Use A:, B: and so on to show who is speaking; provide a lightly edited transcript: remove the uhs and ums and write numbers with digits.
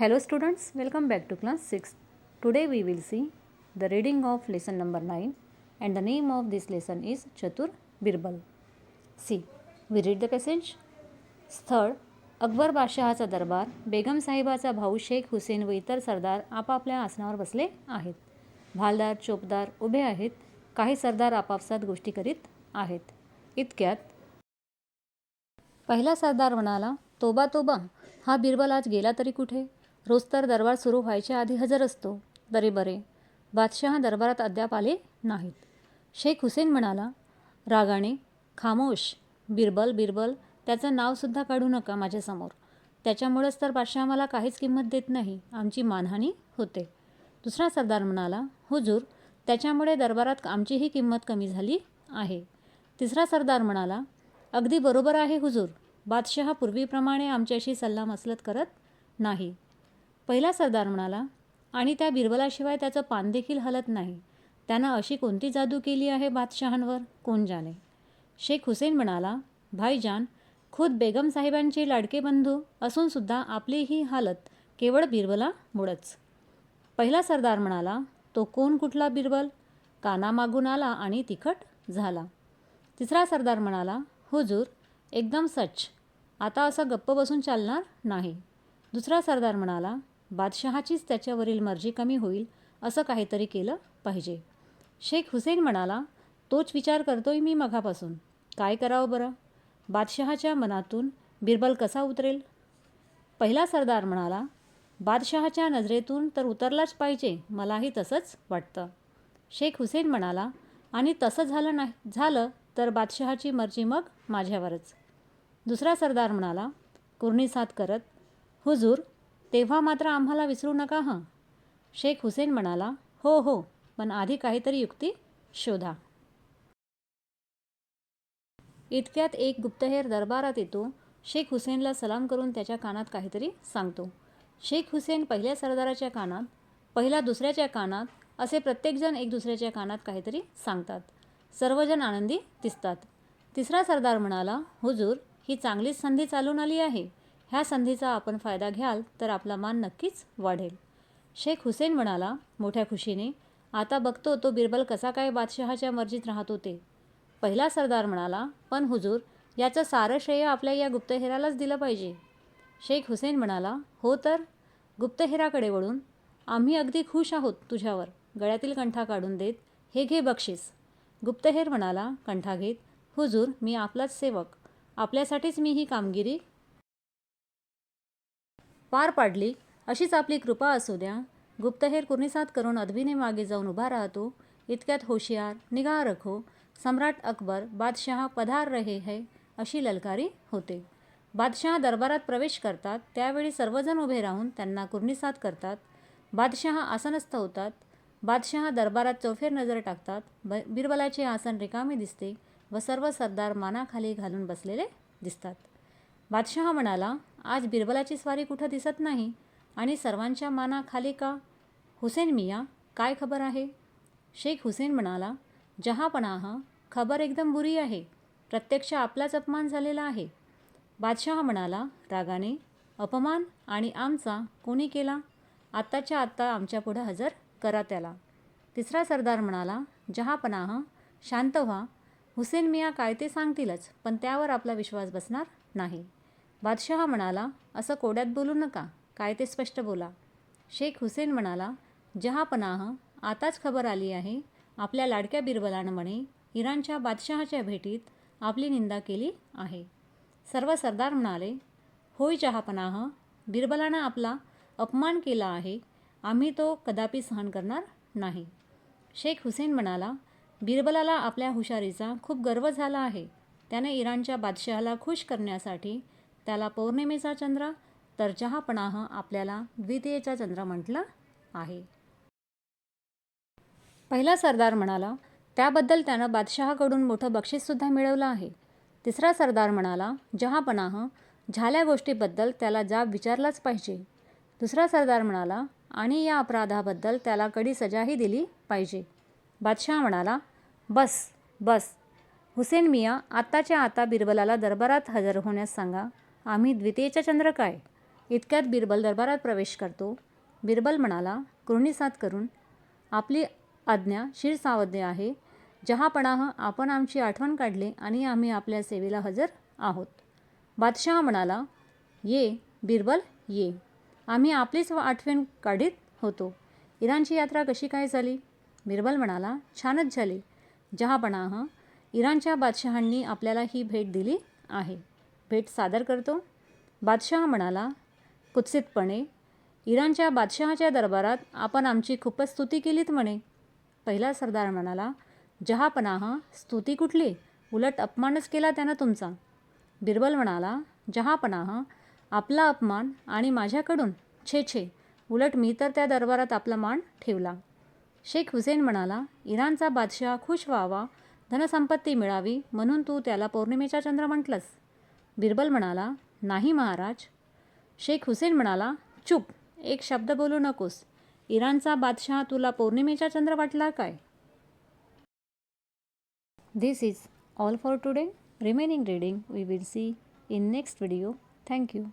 A: Hello students, welcome back to class 6. Today we will see the reading of lesson number 9 and the name of this lesson is Chatur Birbal. See, we read the passage. स्थळ अकबर बादशहाचा दरबार, बेगम साहिबाचा भाऊ शेख हुसेन व इतर सरदार आपापल्या आसनावर बसले आहेत. भालदार चोपदार उभे आहेत. काही सरदार आपापसात गोष्टी करीत आहेत. इतक्यात पहिला सरदार म्हणाला, तोबा तोबा, हा बिरबल आज गेला तरी कुठे? रोज तर दरबार सुरू व्हायच्या आधी हजर असतो. तरी बरे, बादशहा दरबारात अद्याप आले नाहीत. शेख हुसेन म्हणाला रागाने, खामोश, बिरबल बिरबल, त्याचं नावसुद्धा काढू नका माझ्यासमोर. त्याच्यामुळेच तर बादशहा मला काहीच किंमत देत नाही. आमची मानहानी होते. दुसरा सरदार म्हणाला, हुजूर, त्याच्यामुळे दरबारात आमचीही किंमत कमी झाली आहे. तिसरा सरदार म्हणाला, अगदी बरोबर आहे हुजूर. बादशहा पूर्वीप्रमाणे आमच्याशी सल्लामसलत करत नाही. पहिला सरदार म्हणाला, आणि त्या बिरबलाशिवाय त्याचं पान देखील हलत नाही. त्यानं अशी कोणती जादू केली आहे बादशहांवर, कोण जाणे. शेख हुसेन म्हणाला, भाईजान, खुद बेगम साहेबांचे लाडके बंधू असूनसुद्धा आपली ही हालत केवळ बिरबलामुळंच. पहिला सरदार म्हणाला, तो कोण कुठला बिरबल? कानामागून आला आणि तिखट झाला. तिसरा सरदार म्हणाला, हुजूर, एकदम सच. आता असं गप्प बसून चालणार नाही. दुसरा सरदार म्हणाला, बादशहाचीच त्याच्यावरील मर्जी कमी होईल असं काहीतरी केलं पाहिजे. शेख हुसेन म्हणाला, तोच विचार करतोय मी मघापासून. काय करावं बरं? बादशहाच्या मनातून बिरबल कसा उतरेल? पहिला सरदार म्हणाला, बादशहाच्या नजरेतून तर उतरलाच पाहिजे. मलाही तसंच वाटतं. शेख हुसेन म्हणाला, आणि तसं झालं तर बादशहाची मर्जी मग माझ्यावरच. दुसरा सरदार म्हणाला कुर्णिसात करत, हुजूर, तेव्हा मात्र आम्हाला विसरू नका हं. शेख हुसेन म्हणाला, हो हो, पण आधी काहीतरी युक्ती शोधा. इतक्यात एक गुप्तहेर दरबारात येतो. शेख हुसेनला सलाम करून त्याच्या कानात काहीतरी सांगतो. शेख हुसेन पहिल्या सरदाराच्या कानात, पहिला दुसऱ्याच्या कानात, असे प्रत्येकजण एक दुसऱ्याच्या कानात काहीतरी सांगतात. सर्वजण आनंदी दिसतात. तिसरा सरदार म्हणाला, हुजूर, ही चांगलीच संधी चालून आली आहे. ह्या संधीचा आपण फायदा घ्याल तर आपला मान नक्कीच वाढेल. शेख हुसेन म्हणाला मोठ्या खुशीने, आता बघतो तो बिरबल कसा काय बादशहाच्या मर्जीत राहत होते. पहिला सरदार म्हणाला, पण हुजूर, याचं सारं श्रेय आपल्या या गुप्तहेरालाच दिलं पाहिजे. शेख हुसेन म्हणाला, हो तर. गुप्तहेराकडे वळून, आम्ही अगदी खुश आहोत तुझ्यावर. गळ्यातील कंठा काढून देत, हे घे बक्षीस. गुप्तहेर म्हणाला कंठा घेत, हुजूर, मी आपलाच सेवक. आपल्यासाठीच मी ही कामगिरी पार पाडली. अशीच आपली कृपा असू द्या. गुप्तहेर कुर्निसात करून अदबीने मागे जाऊन उभा राहतो. इतक्यात होशियार, निगाह रखो, सम्राट अकबर, बादशहा पधार रहे है, अशी ललकारी होते. बादशहा दरबारात प्रवेश करतात. त्यावेळी सर्वजण उभे राहून त्यांना कुर्निसात करतात. बादशहा आसनस्थ होतात. बादशहा दरबारात चौफेर नजर टाकतात. बिरबलाचे आसन रिकामे दिसते व सर्व सरदार मानाखाली घालून बसलेले दिसतात. बादशहा म्हणाला, आज बिरबलाची स्वारी कुठं दिसत नाही आणि सर्वांच्या माना खाली का? हुसेन मियाँ, काय खबर आहे? शेख हुसेन म्हणाला, जहाँपनाह, खबर एकदम बुरी आहे. प्रत्यक्ष आपलाच अपमान झालेला आहे. बादशहा म्हणाला रागाने, अपमान आणि आमचा कोणी केला? आत्ताच्या आत्ता आमच्यापुढं हजर करा त्याला. तिसरा सरदार म्हणाला, जहाँपनाह, शांत व्हा. हुसेन मियाँ काय ते सांगतीलच, पण त्यावर आपला विश्वास बसणार नाही. बादशहा म्हणाला, असं कोड्यात बोलू नका. काय ते स्पष्ट बोला. शेख हुसेन म्हणाला, जहाँपनाह, आताच खबर आली आहे. आपल्या लाडक्या बिरबलानं म्हणे इराणच्या बादशहाच्या भेटीत आपली निंदा केली आहे. सर्व सरदार म्हणाले, होय जहाँपनाह, बिरबलानं आपला अपमान केला आहे. आम्ही तो कदापि सहन करणार नाही. शेख हुसेन म्हणाला, बिरबलाला आपल्या हुशारीचा खूप गर्व झाला आहे. त्याने इराणच्या बादशहाला खुश करण्यासाठी त्याला पौर्णिमेचा चंद्र तर जहाँपनाह आपल्याला द्वितीयेचा चंद्र म्हटलं आहे. पहिला सरदार म्हणाला, त्याबद्दल त्यानं बादशहाकडून मोठं बक्षीससुद्धा मिळवलं आहे. तिसरा सरदार म्हणाला, जहाँपनाह, झाल्या गोष्टीबद्दल त्याला जाब विचारलाच पाहिजे. दुसरा सरदार म्हणाला, आणि या अपराधाबद्दल त्याला कडी सजाही दिली पाहिजे. बादशहा म्हणाला, बस बस. हुसेन मियाँ, आत्ताच्या आता बिरबलाला दरबारात हजर होण्यास सांगा. आम्ही द्वितीयेचा चंद्र काय? इतक्यात बिरबल दरबारात प्रवेश करतो. बिरबल म्हणाला कृणीसात करून, आपली आज्ञा शिरसावध्ये आहे. जहापनाह, आपण आमची आठवण काढली आणि आम्ही आपल्या सेवेला हजर आहोत. बादशहा म्हणाला, ये बिरबल ये, आम्ही आपलीच आठवण काढीत होतो. इराणची यात्रा कशी काय झाली? बिरबल म्हणाला, छानच झाली. जहापनाह, इराणच्या बादशहांनी आपल्याला ही भेट दिली आहे. भेट सादर करतो. बादशहा म्हणाला कुत्सितपणे, इराणच्या बादशहाच्या दरबारात आपण आमची खूपच स्तुती केलीत म्हणे. पहिला सरदार म्हणाला, जहापनाह, स्तुती कुठली, उलट अपमानच केला त्यानं तुमचा. बिरबल म्हणाला, जहापनाह, आपला अपमान आणि माझ्याकडून? छे छे, उलट मी तर त्या दरबारात आपला मान ठेवला. शेख हुसेन म्हणाला, इराणचा बादशहा खुश व्हावा, धनसंपत्ती मिळावी म्हणून तू त्याला पौर्णिमेचा चंद्र म्हटलंस. बिरबल म्हणाला, नाही महाराज. शेख हुसेन म्हणाला, चूप, एक शब्द बोलू नकोस. इराणचा बादशहा तुला पौर्णिमेचा चंद्र वाटला काय? This is all for today. Remaining reading we will see in next video. Thank you.